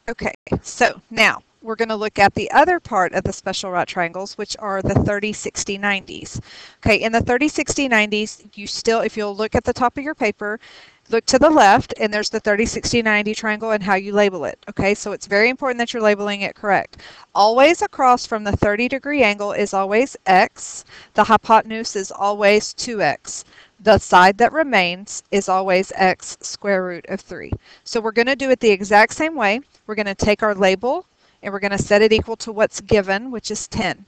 Okay, so now we're going to look at the other part of the special right triangles, which are the 30, 60, 90s. Okay, in the 30, 60, 90s, you still, if you'll look at the top of your paper, look to the left, and there's the 30, 60, 90 triangle and how you label it. Okay, so it's very important that you're labeling it correct. Always across from the 30-degree angle is always x. The hypotenuse is always 2x. The side that remains is always x square root of 3. So we're going to do it the exact same way. We're going to take our label and we're going to set it equal to what's given, which is 10.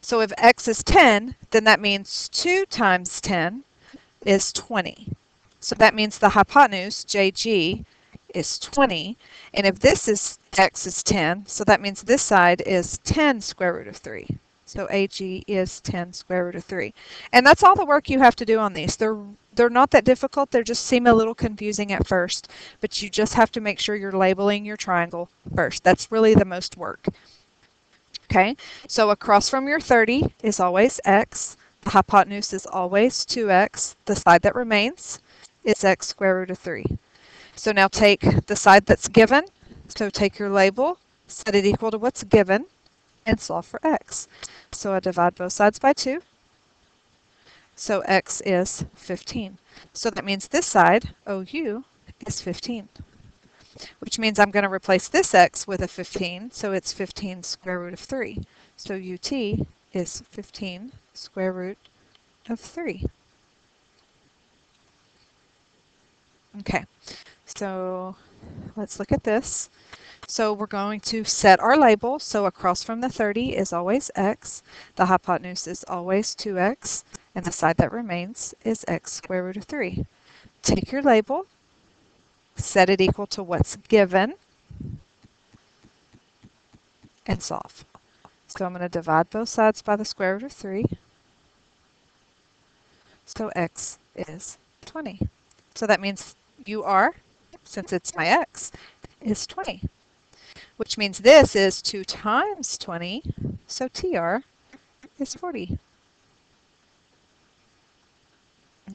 So if x is 10, then that means 2 times 10 is 20. So that means the hypotenuse, JG, is 20. And if this is x is 10, so that means this side is 10 square root of 3. So AG is 10 square root of 3. And that's all the work you have to do on these. They're not that difficult. They just seem a little confusing at first. But you just have to make sure you're labeling your triangle first. That's really the most work. Okay, so across from your 30 is always x. The hypotenuse is always 2x. The side that remains is x square root of 3. So now take the side that's given. So take your label, set it equal to what's given, and solve for x. So I divide both sides by 2. So x is 15. So that means this side, OU, is 15. Which means I'm going to replace this x with a 15. So it's 15 square root of 3. So UT is 15 square root of 3. Okay, so let's look at this. So we're going to set our label. So across from the 30 is always x. The hypotenuse is always 2x. And the side that remains is x square root of 3. Take your label, set it equal to what's given, and solve. So I'm going to divide both sides by the square root of 3. So x is 20. So that means UR, since it's my x, is 20. Which means this is 2 times 20, so TR is 40.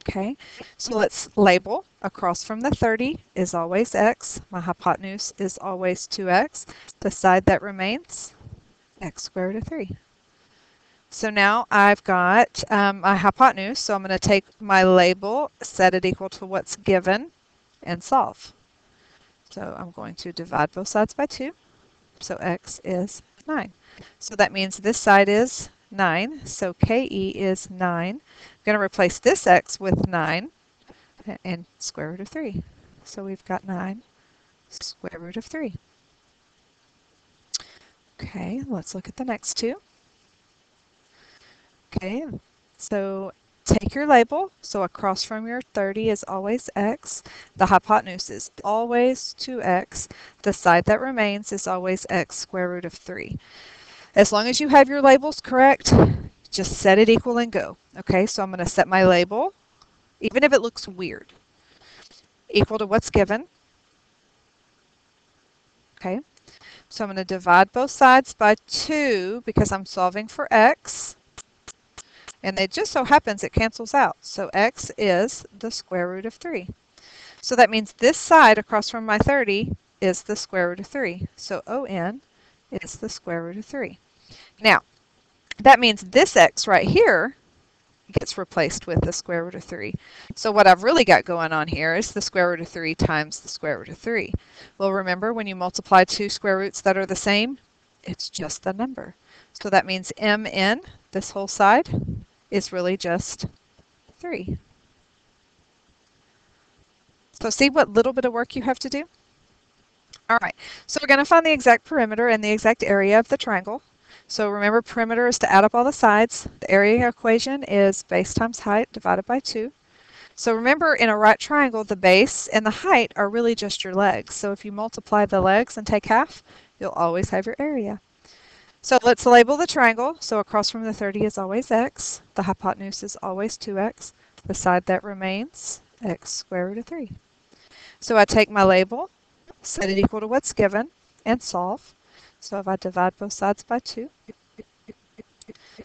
Okay, so let's label. Across from the 30 is always x. My hypotenuse is always 2x. The side that remains, x squared root of 3. So now I've got my hypotenuse, so I'm going to take my label, set it equal to what's given, and solve. So I'm going to divide both sides by 2. So x is 9. So that means this side is 9. So KE is 9. I'm going to replace this x with 9 and square root of 3. So we've got 9 square root of 3. Okay, let's look at the next two. Okay, so take your label. So across from your 30 is always x. The hypotenuse is always 2x. The side that remains is always x square root of 3. As long as you have your labels correct, just set it equal and go. Okay, so I'm going to set my label, even if it looks weird, equal to what's given. Okay, so I'm going to divide both sides by 2 because I'm solving for x. And it just so happens it cancels out. So x is the square root of 3. So that means this side across from my 30 is the square root of 3. So ON is the square root of 3. Now, that means this x right here gets replaced with the square root of 3. So what I've really got going on here is the square root of 3 times the square root of 3. Well, remember when you multiply two square roots that are the same, it's just the number. So that means MN, this whole side, is really just 3. So see what little bit of work you have to do? All right, so we're going to find the exact perimeter and the exact area of the triangle. So remember, perimeter is to add up all the sides. The area equation is base times height divided by 2. So remember, in a right triangle, the base and the height are really just your legs. So if you multiply the legs and take half, you'll always have your area. So let's label the triangle. So across from the 30 is always x. The hypotenuse is always 2x. The side that remains, x square root of 3. So I take my label, set it equal to what's given, and solve. So if I divide both sides by 2,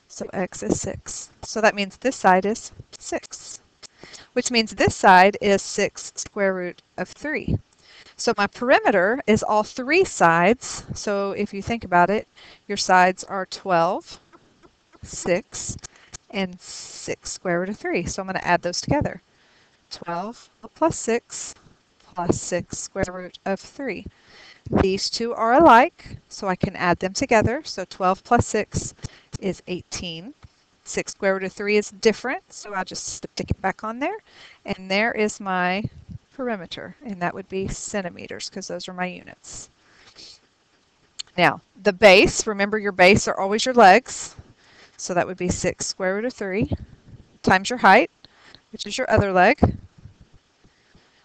so x is 6. So that means this side is 6, which means this side is 6 square root of 3. So my perimeter is all three sides. So if you think about it, your sides are 12, 6, and 6 square root of 3. So I'm going to add those together. 12 plus 6 plus 6 square root of 3. These two are alike, so I can add them together. So 12 plus 6 is 18. 6 square root of 3 is different, so I'll just stick it back on there. And there is my perimeter, and that would be centimeters because those are my units. Now, the base, remember your base are always your legs. So that would be 6 square root of 3 times your height, which is your other leg.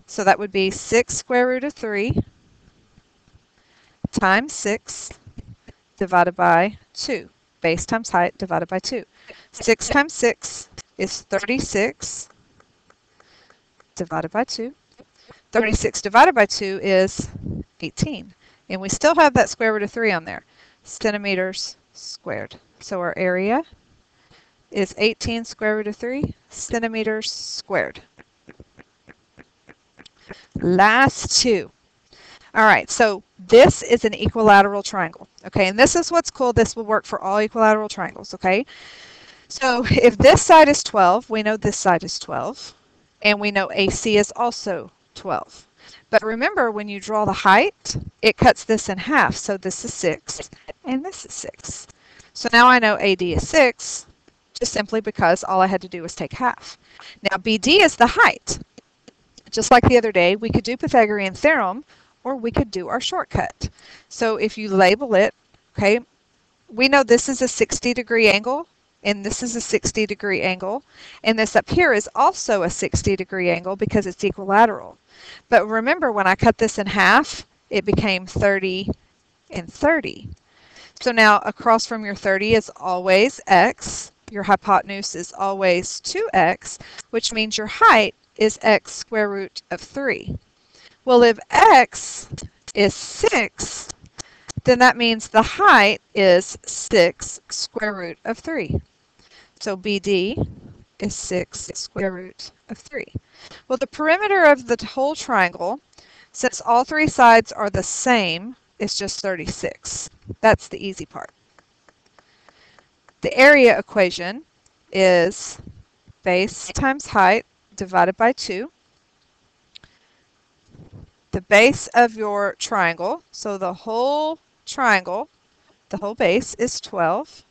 So that would be 6 square root of 3 times 6 divided by 2. Base times height divided by 2. 6 times 6 is 36 divided by 2. 36 divided by 2 is 18. And we still have that square root of 3 on there. Centimeters squared. So our area is 18 square root of 3 centimeters squared. Last two. All right, so this is an equilateral triangle, okay? And this is what's cool. This will work for all equilateral triangles, okay? So if this side is 12, we know this side is 12, and we know AC is also 12. But remember, when you draw the height, it cuts this in half. So this is 6, and this is 6. So now I know AD is 6, just simply because all I had to do was take half. Now BD is the height. Just like the other day, we could do Pythagorean theorem, or we could do our shortcut. So if you label it, okay, we know this is a 60-degree angle, and this is a 60-degree angle, and this up here is also a 60-degree angle because it's equilateral. But remember, when I cut this in half, it became 30 and 30. So now across from your 30 is always x. Your hypotenuse is always 2x, which means your height is x square root of 3. Well, if x is 6, then that means the height is 6 square root of 3. So BD is 6 square root of 3. Well, the perimeter of the whole triangle, since all three sides are the same, is just 36. That's the easy part. The area equation is base times height divided by 2. The base of your triangle, so the whole triangle, the whole base is 12.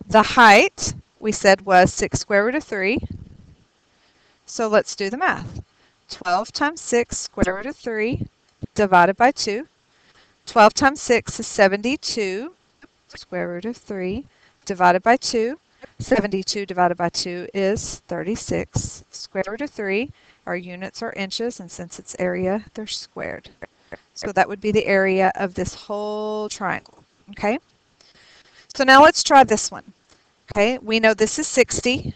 The height, we said, was 6 square root of 3. So let's do the math. 12 times 6 square root of 3 divided by 2. 12 times 6 is 72 square root of 3 divided by 2. 72 divided by 2 is 36 square root of 3. Our units are inches, and since it's area, they're squared. So that would be the area of this whole triangle, okay? So now let's try this one, okay? We know this is 60.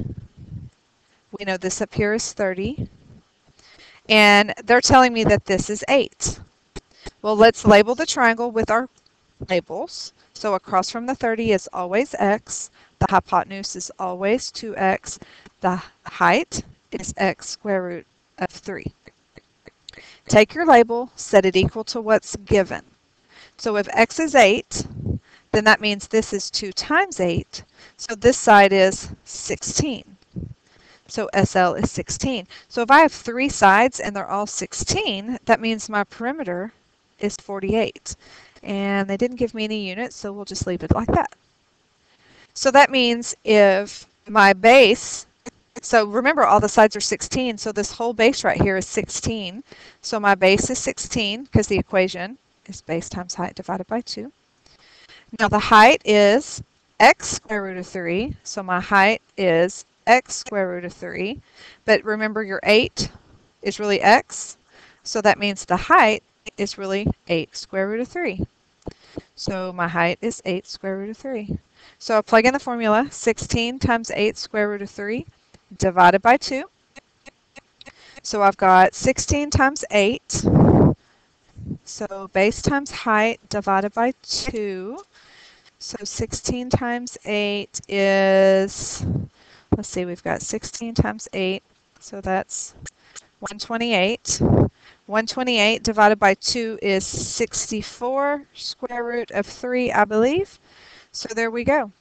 We know this up here is 30. And they're telling me that this is 8. Well, let's label the triangle with our labels. So across from the 30 is always x. The hypotenuse is always 2x. The height is x square root of 3. Take your label, set it equal to what's given. So if x is 8, then that means this is 2 times 8. So this side is 16. So SL is 16. So if I have three sides and they're all 16, that means my perimeter is 48. And they didn't give me any units, so we'll just leave it like that. So that means if my base, so remember all the sides are 16, so this whole base right here is 16. So my base is 16 because the equation is base times height divided by 2. Now the height is x square root of 3, so my height is x square root of 3. But remember your 8 is really x, so that means the height is really 8 square root of 3. So my height is 8 square root of 3. So I'll plug in the formula, 16 times 8 square root of 3 divided by 2. So I've got 16 times 8, so base times height divided by 2. So 16 times 8 is, let's see, we've got 16 times 8, so that's 128. 128 divided by 2 is 64, square root of 3, I believe. So there we go.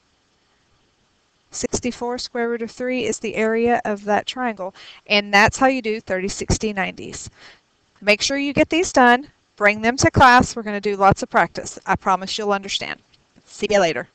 64 square root of 3 is the area of that triangle. And that's how you do 30, 60, 90s. Make sure you get these done. Bring them to class. We're going to do lots of practice. I promise you'll understand. See you later.